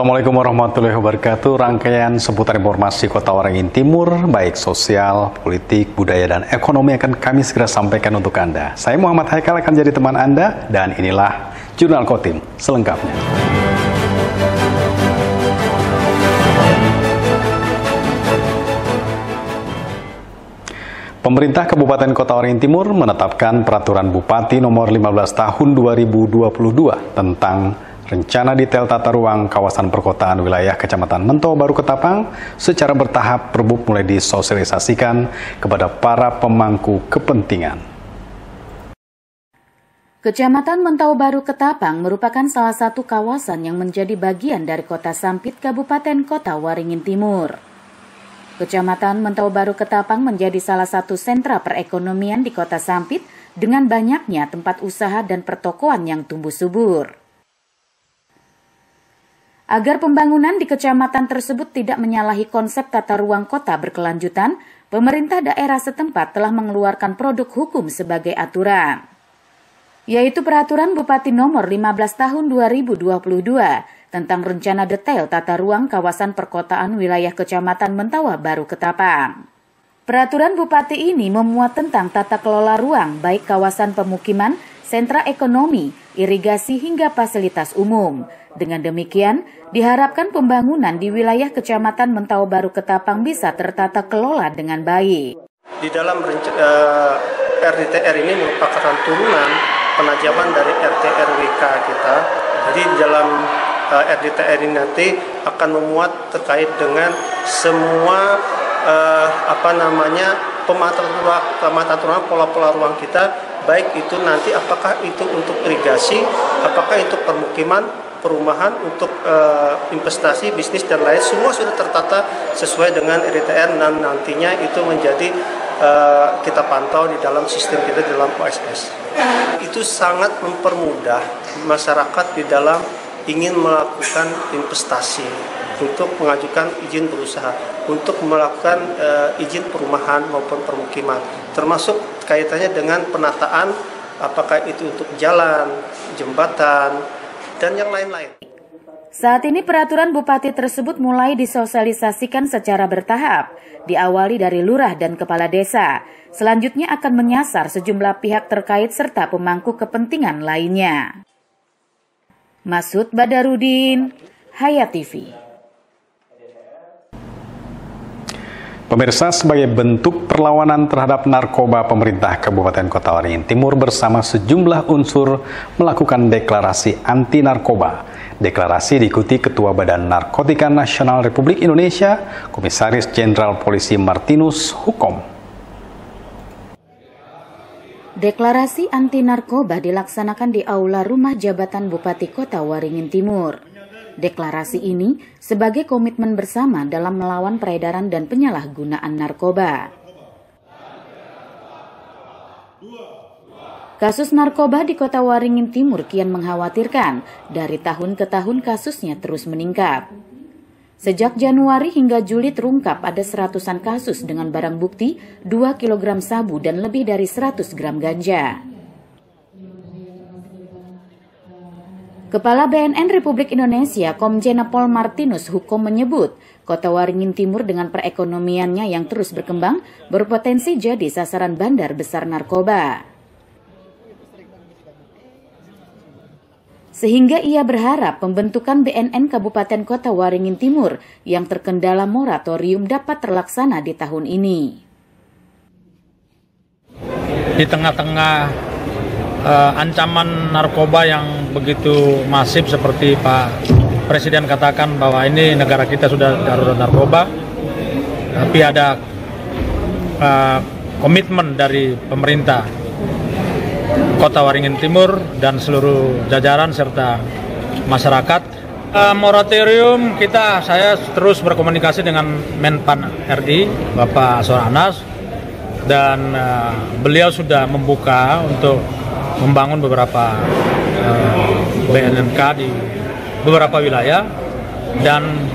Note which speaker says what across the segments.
Speaker 1: Assalamualaikum warahmatullahi wabarakatuh. Rangkaian seputar informasi Kota Waringin Timur, baik sosial, politik, budaya, dan ekonomi akan kami segera sampaikan untuk Anda. Saya Muhammad Haikal akan jadi teman Anda, dan inilah Jurnal Kotim selengkapnya. Pemerintah Kabupaten Kota Waringin Timur menetapkan Peraturan Bupati Nomor 15 Tahun 2022 tentang Rencana Detail Tata Ruang Kawasan Perkotaan Wilayah Kecamatan Mentau Baru Ketapang secara bertahap mulai disosialisasikan kepada para pemangku kepentingan.
Speaker 2: Kecamatan Mentau Baru Ketapang merupakan salah satu kawasan yang menjadi bagian dari Kota Sampit, Kabupaten Kota Waringin Timur. Kecamatan Mentau Baru Ketapang menjadi salah satu sentra perekonomian di Kota Sampit dengan banyaknya tempat usaha dan pertokoan yang tumbuh subur. Agar pembangunan di kecamatan tersebut tidak menyalahi konsep tata ruang kota berkelanjutan, pemerintah daerah setempat telah mengeluarkan produk hukum sebagai aturan, yaitu Peraturan Bupati Nomor 15 Tahun 2022 tentang Rencana Detail Tata Ruang Kawasan Perkotaan Wilayah Kecamatan Mentau Baru Ketapang. Peraturan Bupati ini memuat tentang tata kelola ruang baik kawasan pemukiman, sentra ekonomi, irigasi hingga fasilitas umum. Dengan demikian, diharapkan pembangunan di wilayah Kecamatan Mentau Baru Ketapang bisa tertata kelola dengan baik.
Speaker 3: Di dalam RDTR ini merupakan turunan penajaman dari RT/RWK kita. Jadi di dalam RDTR ini nanti akan memuat terkait dengan semua pemataran ruang, pola-pola ruang kita, baik itu nanti apakah itu untuk irigasi, apakah itu permukiman, perumahan, untuk investasi, bisnis, dan lain, semua sudah tertata sesuai dengan RDTR, dan nantinya itu menjadi kita pantau di dalam sistem kita di dalam OSS. Itu sangat mempermudah masyarakat di dalam ingin melakukan investasi, untuk mengajukan izin berusaha, untuk melakukan izin perumahan maupun permukiman, termasuk kaitannya dengan penataan, apakah itu untuk jalan, jembatan, dan yang lain-lain.
Speaker 2: Saat ini peraturan bupati tersebut mulai disosialisasikan secara bertahap, diawali dari lurah dan kepala desa. Selanjutnya akan menyasar sejumlah pihak terkait serta pemangku kepentingan lainnya. Masud Badarudin, Hayat TV.
Speaker 1: Pemirsa, sebagai bentuk perlawanan terhadap narkoba, pemerintah Kabupaten Kota Waringin Timur bersama sejumlah unsur melakukan deklarasi anti narkoba. Deklarasi diikuti Ketua Badan Narkotika Nasional Republik Indonesia, Komisaris Jenderal Polisi Martinus Hukom.
Speaker 2: Deklarasi anti narkoba dilaksanakan di Aula Rumah Jabatan Bupati Kota Waringin Timur. Deklarasi ini sebagai komitmen bersama dalam melawan peredaran dan penyalahgunaan narkoba. Kasus narkoba di Kota Waringin Timur kian mengkhawatirkan. Dari tahun ke tahun kasusnya terus meningkat. Sejak Januari hingga Juli terungkap ada seratusan kasus dengan barang bukti 2 kg sabu dan lebih dari 100 gram ganja. Kepala BNN Republik Indonesia, Komjen Pol Martinus Hukom menyebut, Kota Waringin Timur dengan perekonomiannya yang terus berkembang berpotensi jadi sasaran bandar besar narkoba. Sehingga ia berharap pembentukan BNN Kabupaten Kota Waringin Timur yang terkendala moratorium dapat terlaksana di tahun ini.
Speaker 4: Di tengah-tengah ancaman narkoba yang begitu masif seperti Pak Presiden katakan bahwa ini negara kita sudah darurat narkoba, tapi ada komitmen dari pemerintah Kota Waringin Timur dan seluruh jajaran serta masyarakat. Moratorium saya terus berkomunikasi dengan Menpan RI, Bapak Aswar Anas, dan beliau sudah membuka untuk membangun beberapa BNNK di beberapa wilayah, dan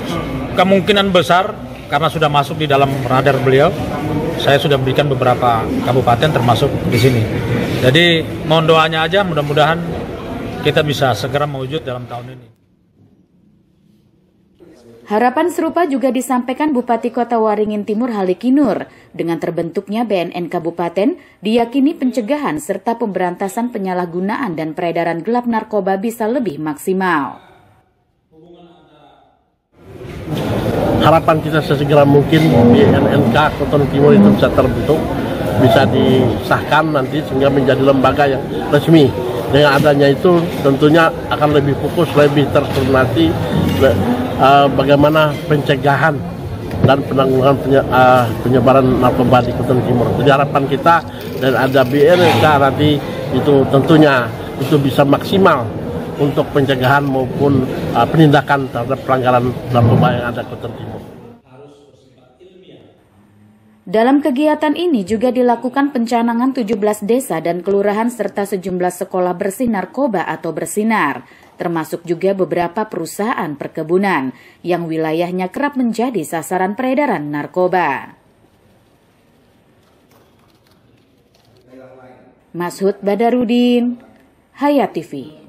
Speaker 4: kemungkinan besar karena sudah masuk di dalam radar beliau, saya sudah berikan beberapa kabupaten termasuk di sini. Jadi mohon doanya aja, mudah-mudahan kita bisa segera mewujud dalam tahun ini.
Speaker 2: Harapan serupa juga disampaikan Bupati Kota Waringin Timur Haliki Nur. Dengan terbentuknya BNN Kabupaten, diyakini pencegahan serta pemberantasan penyalahgunaan dan peredaran gelap narkoba bisa lebih maksimal.
Speaker 5: Harapan kita sesegera mungkin BNNK Kota Timur itu bisa terbentuk, bisa disahkan nanti sehingga menjadi lembaga yang resmi. Dengan adanya itu tentunya akan lebih fokus, lebih terkoordinasi bagaimana pencegahan dan penanggulangan penyebaran narkoba di Kota Timur. Jadi harapan kita dan ada BNNK nanti itu tentunya itu bisa maksimal untuk pencegahan maupun penindakan terhadap pelanggaran narkoba yang ada di Kota Timur.
Speaker 2: Dalam kegiatan ini juga dilakukan pencanangan 17 desa dan kelurahan serta sejumlah sekolah bersih narkoba atau bersinar, termasuk juga beberapa perusahaan perkebunan yang wilayahnya kerap menjadi sasaran peredaran narkoba. Mashud Badarudin, Hayat TV.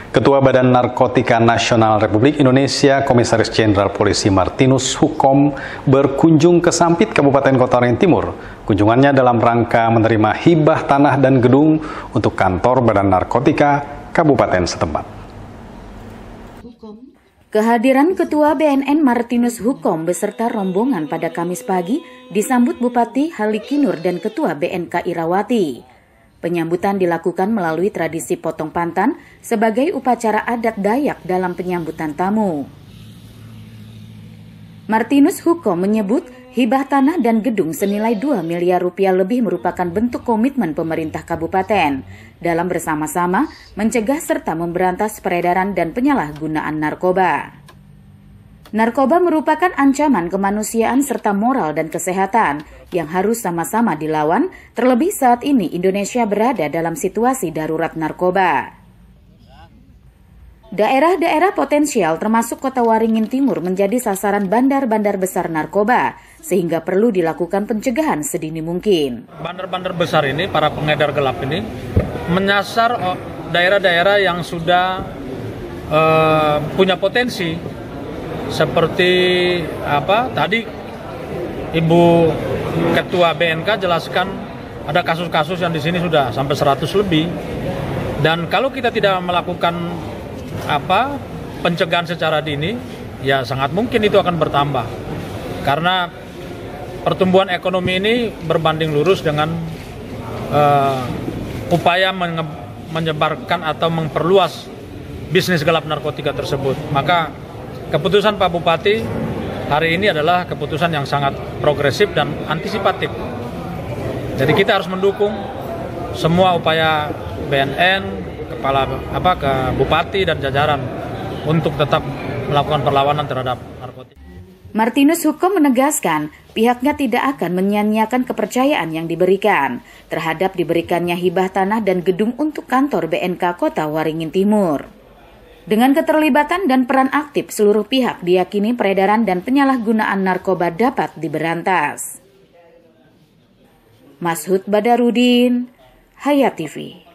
Speaker 1: Ketua Badan Narkotika Nasional Republik Indonesia, Komisaris Jenderal Polisi Martinus Hukom berkunjung ke Sampit, Kabupaten Kota Waringin Timur. Kunjungannya dalam rangka menerima hibah tanah dan gedung untuk kantor Badan Narkotika Kabupaten setempat.
Speaker 2: Kehadiran Ketua BNN Martinus Hukom beserta rombongan pada Kamis pagi disambut Bupati Haliki Nur dan Ketua BNK Irawati. Penyambutan dilakukan melalui tradisi potong pantan sebagai upacara adat Dayak dalam penyambutan tamu. Martinus Hukom menyebut hibah tanah dan gedung senilai 2 miliar rupiah lebih merupakan bentuk komitmen pemerintah kabupaten dalam bersama-sama mencegah serta memberantas peredaran dan penyalahgunaan narkoba. Narkoba merupakan ancaman kemanusiaan serta moral dan kesehatan yang harus sama-sama dilawan, terlebih saat ini Indonesia berada dalam situasi darurat narkoba. Daerah-daerah potensial termasuk Kota Waringin Timur menjadi sasaran bandar-bandar besar narkoba, sehingga perlu dilakukan pencegahan sedini mungkin.
Speaker 4: Bandar-bandar besar ini, para pengedar gelap ini, menyasar daerah-daerah yang sudah punya potensi. Seperti tadi Ibu Ketua BNK jelaskan ada kasus-kasus yang di sini sudah sampai 100 lebih. Dan kalau kita tidak melakukan pencegahan secara dini, ya sangat mungkin itu akan bertambah. Karena pertumbuhan ekonomi ini berbanding lurus dengan upaya menyebarkan atau memperluas bisnis gelap narkotika tersebut. Maka keputusan Pak Bupati hari ini adalah keputusan yang sangat progresif dan antisipatif. Jadi kita harus mendukung semua upaya BNN, ke Bupati dan jajaran untuk tetap melakukan perlawanan terhadap narkotika.
Speaker 2: Martinus Hukom menegaskan pihaknya tidak akan menyia-nyiakan kepercayaan yang diberikan terhadap diberikannya hibah tanah dan gedung untuk kantor BNK Kota Waringin Timur. Dengan keterlibatan dan peran aktif seluruh pihak, diyakini peredaran dan penyalahgunaan narkoba dapat diberantas. Mashud Badarudin, Hayat TV.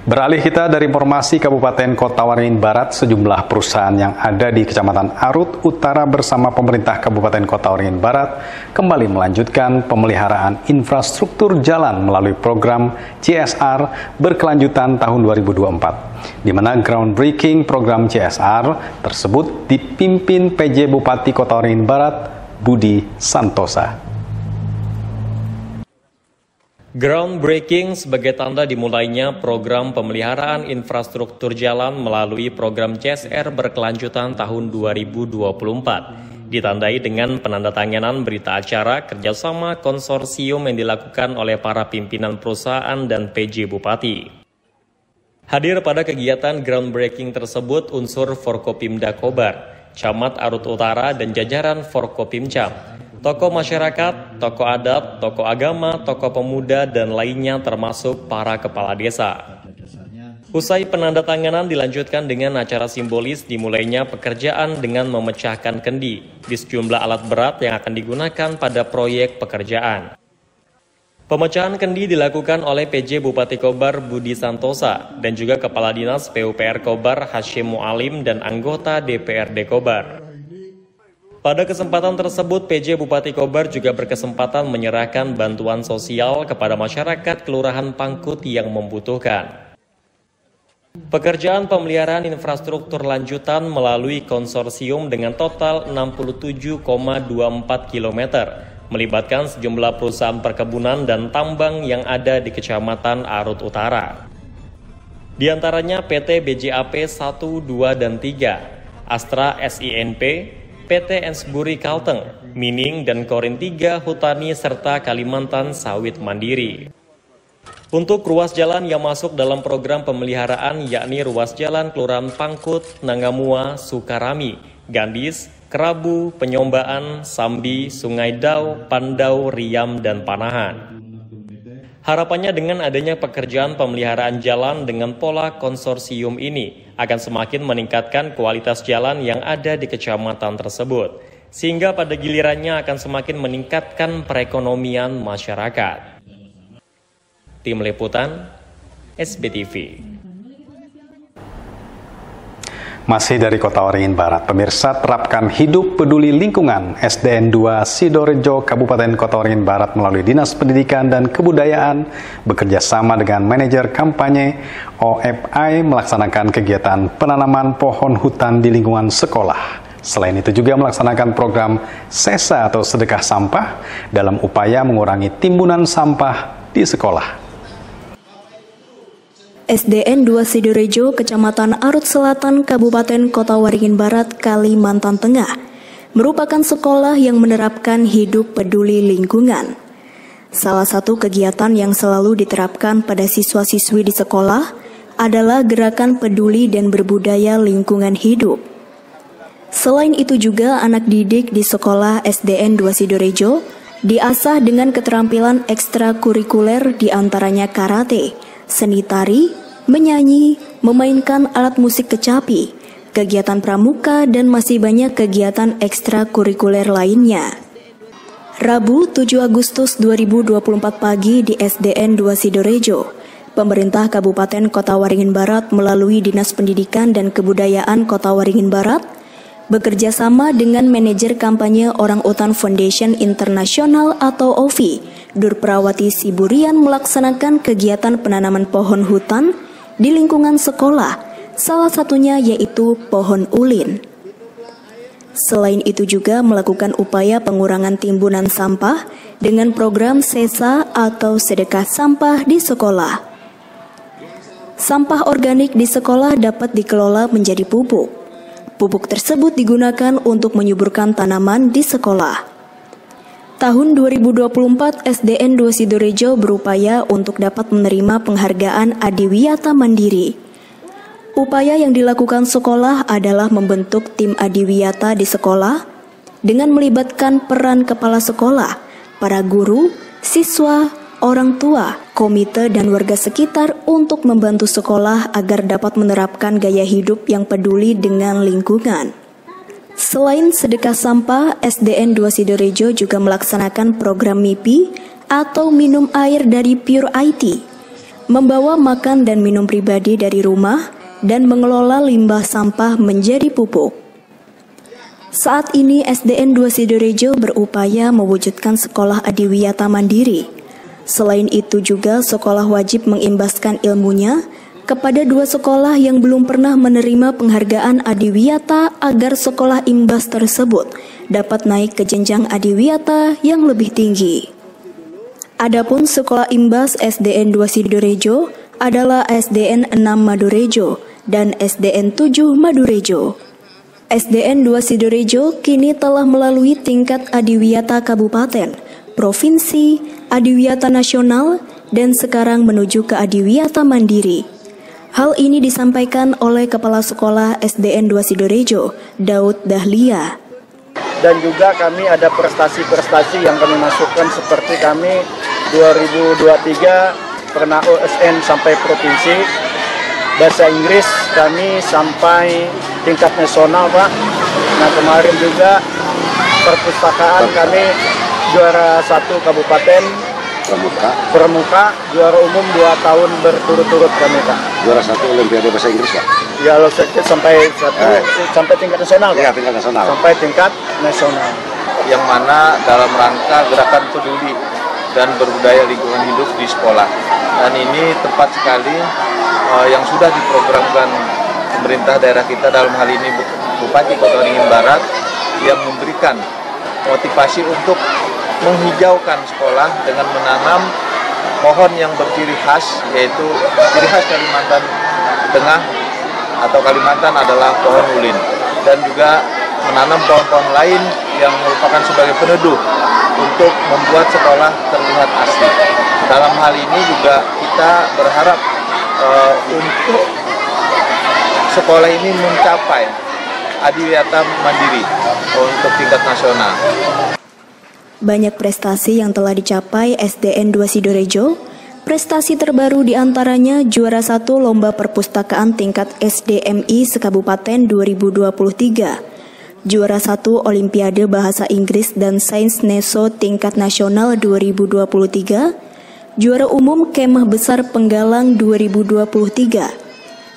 Speaker 1: Beralih kita dari informasi Kabupaten Kota Waringin Barat, sejumlah perusahaan yang ada di Kecamatan Arut Utara bersama pemerintah Kabupaten Kota Waringin Barat kembali melanjutkan pemeliharaan infrastruktur jalan melalui program CSR berkelanjutan tahun 2024, di mana groundbreaking program CSR tersebut dipimpin PJ Bupati Kota Waringin Barat, Budi Santosa.
Speaker 6: Groundbreaking sebagai tanda dimulainya program pemeliharaan infrastruktur jalan melalui program CSR berkelanjutan tahun 2024 ditandai dengan penandatanganan berita acara kerjasama konsorsium yang dilakukan oleh para pimpinan perusahaan dan PJ Bupati. Hadir pada kegiatan groundbreaking tersebut unsur Forkopimda Kobar, Camat Arut Utara dan jajaran Forkopimcam, tokoh masyarakat, tokoh adat, tokoh agama, tokoh pemuda, dan lainnya termasuk para kepala desa. Usai penandatanganan dilanjutkan dengan acara simbolis dimulainya pekerjaan dengan memecahkan kendi di sejumlah alat berat yang akan digunakan pada proyek pekerjaan. Pemecahan kendi dilakukan oleh PJ Bupati Kobar Budi Santosa dan juga Kepala Dinas PUPR Kobar Hashim Mualim dan anggota DPRD Kobar. Pada kesempatan tersebut, PJ Bupati Kobar juga berkesempatan menyerahkan bantuan sosial kepada masyarakat Kelurahan Pangkut yang membutuhkan. Pekerjaan pemeliharaan infrastruktur lanjutan melalui konsorsium dengan total 67,24 km, melibatkan sejumlah perusahaan perkebunan dan tambang yang ada di Kecamatan Arut Utara. Di antaranya PT BJAP 1, 2, dan 3, Astra SINP, PT Ensburi Kalteng, Mining dan Korin 3 Hutani serta Kalimantan Sawit Mandiri. Untuk ruas jalan yang masuk dalam program pemeliharaan yakni ruas jalan Kelurahan Pangkut, Nangamua, Sukarami, Gandis, Kerabu, Penyombaan, Sambi, Sungai Dau, Pandau, Riam, dan Panahan. Harapannya dengan adanya pekerjaan pemeliharaan jalan dengan pola konsorsium ini akan semakin meningkatkan kualitas jalan yang ada di kecamatan tersebut, sehingga pada gilirannya akan semakin meningkatkan perekonomian masyarakat. Tim Liputan, SBTV.
Speaker 1: Masih dari Kota Waringin Barat, pemirsa, terapkan hidup peduli lingkungan. SDN 2 Sidorejo, Kabupaten Kota Waringin Barat melalui Dinas Pendidikan dan Kebudayaan bekerja sama dengan manajer kampanye OFI melaksanakan kegiatan penanaman pohon hutan di lingkungan sekolah. Selain itu juga melaksanakan program SESA atau sedekah sampah dalam upaya mengurangi timbunan sampah di sekolah.
Speaker 7: SDN 2 Sidorejo, Kecamatan Arut Selatan, Kabupaten Kota Waringin Barat, Kalimantan Tengah, merupakan sekolah yang menerapkan hidup peduli lingkungan. Salah satu kegiatan yang selalu diterapkan pada siswa-siswi di sekolah adalah gerakan peduli dan berbudaya lingkungan hidup. Selain itu juga anak didik di sekolah SDN 2 Sidorejo diasah dengan keterampilan ekstrakurikuler diantaranya karate, seni tari, menyanyi, memainkan alat musik kecapi, kegiatan pramuka, dan masih banyak kegiatan ekstrakurikuler lainnya. Rabu 7 Agustus 2024 pagi di SDN 2 Sidorejo, pemerintah Kabupaten Kota Waringin Barat melalui Dinas Pendidikan dan Kebudayaan Kota Waringin Barat bekerja sama dengan manajer kampanye Orang Utan Foundation Internasional atau OFI, Durprawati Siburian melaksanakan kegiatan penanaman pohon hutan di lingkungan sekolah, salah satunya yaitu pohon ulin. Selain itu juga melakukan upaya pengurangan timbunan sampah dengan program SESA atau sedekah sampah di sekolah. Sampah organik di sekolah dapat dikelola menjadi pupuk. Pupuk tersebut digunakan untuk menyuburkan tanaman di sekolah. Tahun 2024, SDN 2 Sidorejo berupaya untuk dapat menerima penghargaan Adiwiyata Mandiri. Upaya yang dilakukan sekolah adalah membentuk tim Adiwiyata di sekolah dengan melibatkan peran kepala sekolah, para guru, siswa, orang tua, komite, dan warga sekitar untuk membantu sekolah agar dapat menerapkan gaya hidup yang peduli dengan lingkungan. Selain sedekah sampah, SDN 2 Sidorejo juga melaksanakan program MIPI atau minum air dari Pure IT, membawa makan dan minum pribadi dari rumah, dan mengelola limbah sampah menjadi pupuk. Saat ini SDN 2 Sidorejo berupaya mewujudkan sekolah Adiwiyata Mandiri. Selain itu juga sekolah wajib mengimbaskan ilmunya kepada 2 sekolah yang belum pernah menerima penghargaan Adiwiyata agar sekolah imbas tersebut dapat naik ke jenjang Adiwiyata yang lebih tinggi. Adapun sekolah imbas SDN 2 Sidorejo adalah SDN 6 Madorejo dan SDN 7 Madorejo. SDN 2 Sidorejo kini telah melalui tingkat adiwiyata kabupaten, provinsi, adiwiyata nasional, dan sekarang menuju ke adiwiyata mandiri. Hal ini disampaikan oleh Kepala Sekolah SDN 2 Sidorejo, Daud Dahlia.
Speaker 8: Dan juga kami ada prestasi-prestasi yang kami masukkan seperti kami 2023 pernah OSN sampai provinsi, bahasa Inggris kami sampai tingkat nasional, Pak. Nah, kemarin juga perpustakaan kami juara 1 kabupaten Pramuka, juara umum 2 tahun berturut-turut kami, Pak.
Speaker 9: Juara 1 Olimpiade bahasa Inggris, Pak?
Speaker 8: Ya, sampai tingkat nasional, Pak.
Speaker 9: Ya, tingkat nasional.
Speaker 8: Sampai tingkat nasional.
Speaker 10: Yang mana dalam rangka gerakan peduli dan berbudaya lingkungan hidup di sekolah. Dan ini tepat sekali yang sudah diprogramkan pemerintah daerah kita, dalam hal ini Bupati Kota Waringin Barat, yang memberikan motivasi untuk menghijaukan sekolah dengan menanam pohon yang berciri khas, yaitu ciri khas Kalimantan Tengah atau Kalimantan adalah pohon ulin, dan juga menanam pohon-pohon lain yang merupakan sebagai peneduh untuk membuat sekolah terlihat asli. Dalam hal ini juga kita berharap untuk sekolah ini mencapai adiwiyata mandiri untuk tingkat nasional.
Speaker 7: Banyak prestasi yang telah dicapai SDN 2 Sidorejo. Prestasi terbaru diantaranya juara 1 Lomba Perpustakaan tingkat SDMI sekabupaten 2023, juara 1 Olimpiade Bahasa Inggris dan Sains Neso tingkat nasional 2023, juara umum Kemah Besar Penggalang 2023,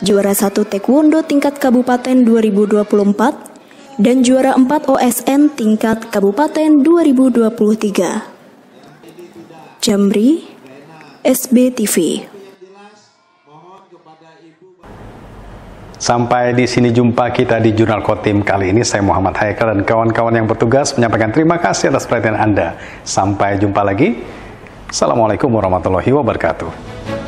Speaker 7: juara 1 Taekwondo tingkat kabupaten 2024, dan juara 4 OSN tingkat kabupaten 2023. Jamri, SBTV.
Speaker 1: Sampai di sini jumpa kita di Jurnal Kotim kali ini. Saya Muhammad Haikal dan kawan-kawan yang bertugas menyampaikan terima kasih atas perhatian Anda. Sampai jumpa lagi. Assalamualaikum warahmatullahi wabarakatuh.